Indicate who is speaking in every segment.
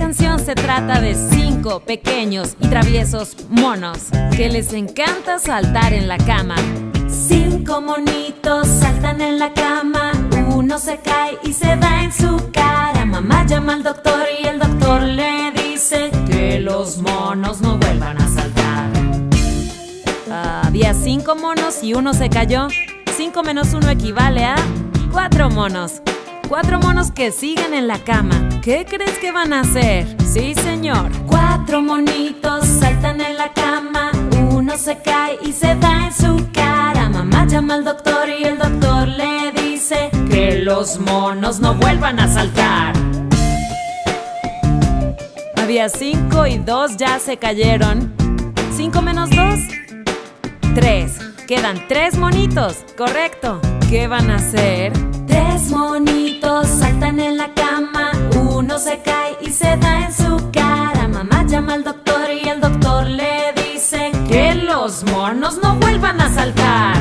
Speaker 1: canción se trata de 5 pequeños y traviesos monos que les encanta saltar en la cama.
Speaker 2: 5 monitos saltan en la cama, uno se cae y se da en su cara. Mamá llama al doctor y el doctor le dice
Speaker 1: que los monos no vuelvan a saltar. Había 5 monos y uno se cayó. 5 menos 1 equivale a 4 monos. 4 monos que siguen en la cama. ¿Qué crees que van a hacer? Sí, señor.
Speaker 2: 4 monitos saltan en la cama, uno se cae y se da en su cara. Mamá llama al doctor y el doctor le dice
Speaker 1: que los monos no vuelvan a saltar. Había 5 y 2 ya se cayeron. 5 menos 2, 3. Quedan 3 monitos. Correcto. ¿Qué van a hacer?
Speaker 2: 3 monitos saltan en la cama, uno se cae y se da en su cara. Mamá llama al doctor y el doctor le dice
Speaker 1: que los monos no vuelvan a saltar.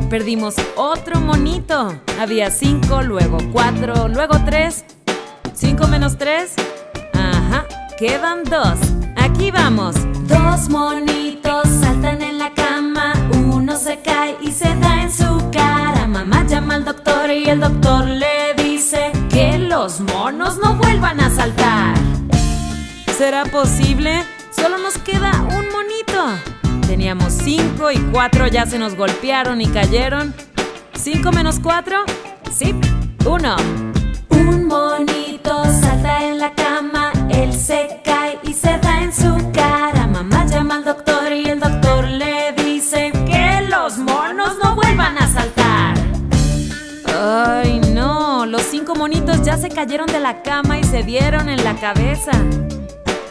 Speaker 1: Perdimos otro monito. Había 5, luego 4, luego 3. 5 menos 3. Ajá, quedan 2. Aquí vamos.
Speaker 2: 2 monitos saltan en la cama, uno se cae y se da en su cara. Mamá llama al doctor y el doctor le dice
Speaker 1: que los monos no vuelvan a saltar. ¿Será posible? Solo nos queda un monito. Teníamos 5 y 4 ya se nos golpearon y cayeron. 5 menos 4, sí, 1.
Speaker 2: Un monito salta en la cama, él se cae y se da en su cara. Mamá llama al doctor y el doctor le dice
Speaker 1: que los monos no vuelvan a saltar. Ay, no, los 5 monitos ya se cayeron de la cama y se dieron en la cabeza.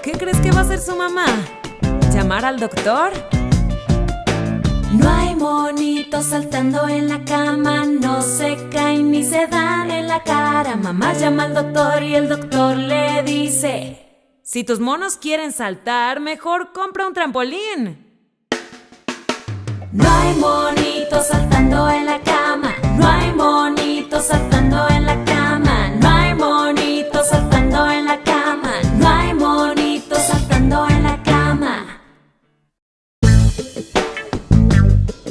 Speaker 1: ¿Qué crees que va a hacer su mamá? ¿Llamar al doctor?
Speaker 2: No hay monitos saltando en la cama, no se caen ni se dan en la cara. Mamá llama al doctor y el doctor le dice:
Speaker 1: si tus monos quieren saltar, mejor compra un trampolín.
Speaker 2: No hay monitos saltando en la cama, no hay monitos saltando en la cama, no hay monitos saltando en la cama, no hay monitos saltando en la cama.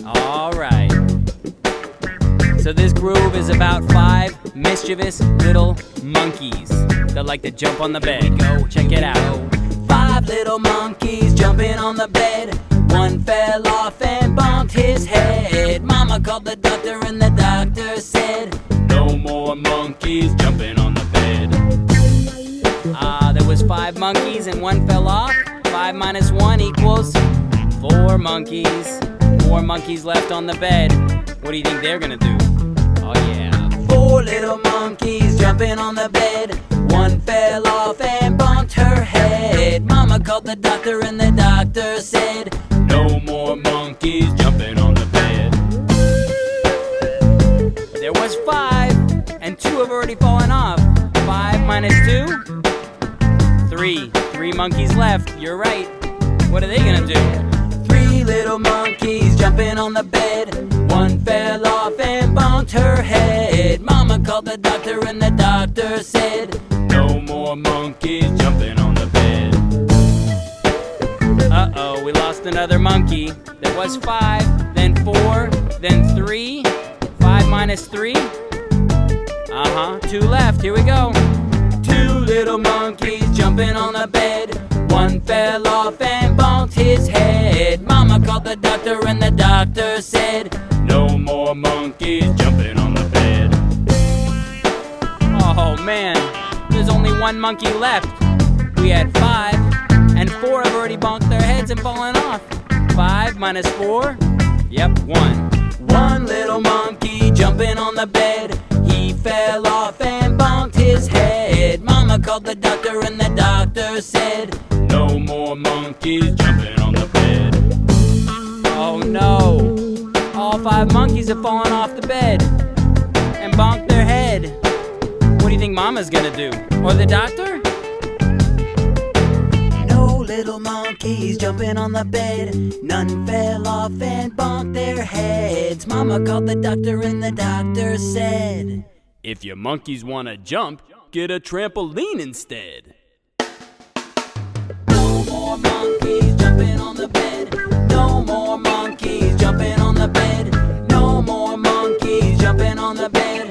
Speaker 3: All right. So this groove is about 5 mischievous little monkeys that like to jump on the bed. Here we go. Check it out. 5 little monkeys jumping on the bed. One fell off and bumped his head. Mama called the doctor and the doctor said, no more monkeys jumping on the bed. There was 5 monkeys and 1 fell off. 5 minus 1 equals 4 monkeys. 4 monkeys left on the bed. What do you think they're gonna do? Oh yeah. 4 little monkeys jumping on the bed. 1 fell off and bumped her head. Mama called the doctor and the doctor said, no more monkeys jumping on the bed. There was 5 and 2 have already fallen off. 5 minus 2? 3. 3 monkeys left. You're right. What are they gonna do? 3 little monkeys jumping on the bed. 1 fell off and bumped her head. Mama called the doctor and the doctor said, no more monkeys jumping on the bed. Uh-oh, we lost another monkey. There was 5, then 4, then 3. 5 minus 3? 2 left. Here we go. 2 little monkeys jumping on the bed. 1 fell off and bumped his head. Mama called the doctor and the doctor said, no more monkeys jumping on the bed. Oh man, there's only 1 monkey left. We had 5 and 4 have already bonked their heads and fallen off. 5 minus 4? Yep, 1. 1 little monkey jumping on the bed. He fell off and bonked his head. Mama called the doctor and the doctor said, no more monkeys jumping on the bed. Oh no, all 5 monkeys have fallen off the bed and bonked their head. What do you think Mama's gonna do? Or the doctor? No little monkeys jumping on the bed. None fell off and bonked their heads. Mama called the doctor and the doctor said, if your monkeys wanna jump, get a trampoline instead. No more monkeys jumping on the bed. No more monkeys jumping on the bed. No more monkeys jumping on the bed.